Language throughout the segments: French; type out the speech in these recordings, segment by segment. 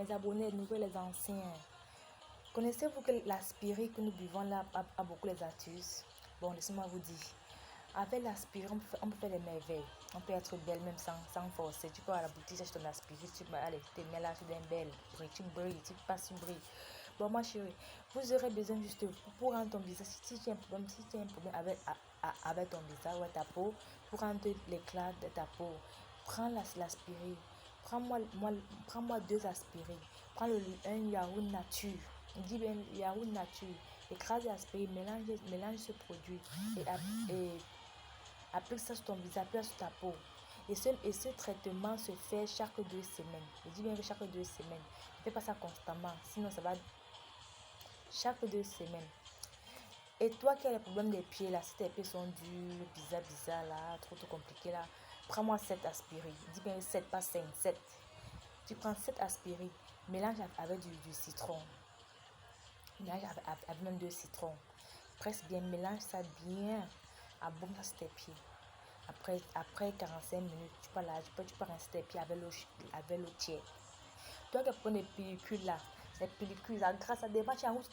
mes abonnés nouveaux, les anciens. Connaissez-vous que l'aspirine que nous buvons là a beaucoup les astuces? Bon, laissez-moi vous dire. Avec l'aspirine, on peut faire des merveilles. On peut être belle même sans forcer. Tu peux aller à la boutique, acheter ton aspirine, tu peux aller te mettre là, tu es belle, tu brilles, tu passes, tu brilles. Bon, ma chérie, vous aurez besoin juste pour rendre ton visage, si tu as un problème, avec ton visage ou ta peau, pour rendre l'éclat de ta peau, prends l'aspirine. Prends-moi 2 aspirines. Prends un yaourt nature. Dis bien yaourt nature. Écrase l'aspirine, mélange ce produit et applique ça sur ton visage, applique ça sur ta peau. Et ce traitement se fait chaque 2 semaines. Je dis bien que chaque 2 semaines. Ne fais pas ça constamment, sinon ça va chaque 2 semaines. Et toi qui as le problème des pieds là, si tes pieds sont durs, bizarre là, trop compliqué là, prends-moi 7 aspirines. Dis bien 7, pas 5, 7. Tu prends 7 aspirines, mélange avec du citron. Mélange avec même 2 citrons. Presse bien, mélange ça bien. Abonne ça sur tes pieds. Après 45 minutes, tu peux rincer tes pieds avec l'eau tiède. Toi qui prends des pellicules là, les pellicules là, grâce à des matchs en route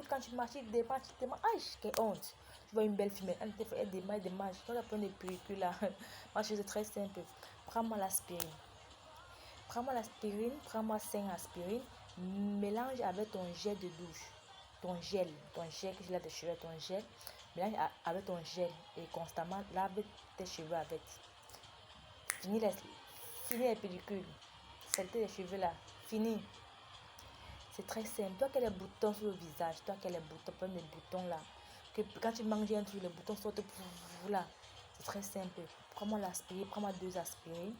quand tu marches, des matchs, tu te dis, aïe, quelle honte. Tu vois une belle fille, elle te fait des matchs. Toi qui prends des pellicules là, moi je c'est très simple. Prends-moi l'aspirine. Prends-moi 5 aspirines, mélange avec ton gel de douche, ton gel que tu laves tes cheveux, ton gel, mélange avec ton gel et constamment lave tes cheveux avec. Fini les pellicules, saleté les cheveux là, fini. C'est très simple. Toi qui as les boutons sur le visage, toi qui as les boutons, prends les boutons là, que quand tu manges un truc, les boutons sortent là. C'est très simple. Prends-moi l'aspirine, prends-moi 2 aspirines.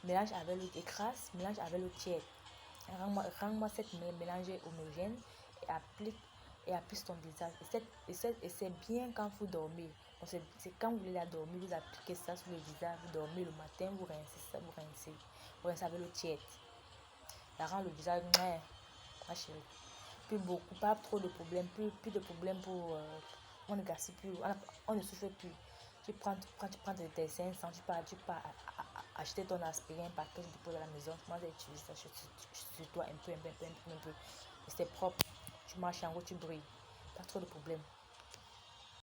Mélange avec l'eau, écrase, mélange avec l'eau tiède. Rends-moi cette mélange homogène et applique sur ton visage. Et c'est bien quand vous dormez. C'est quand vous voulez la dormir, vous appliquez ça sur le visage, vous dormez le matin, vous rincez avec l'eau tiède. Ça rend le visage ma chérie. Pas trop de problèmes, plus de problèmes pour on ne gaspille plus, on ne souffre plus. Tu prends tes 500, tu peux acheter ton aspirine, paquet, tu déposes à la maison. Moi j'ai utilisé ça sur toi un peu. Et c'est propre. Tu marches en haut, tu brilles. Pas trop de problèmes.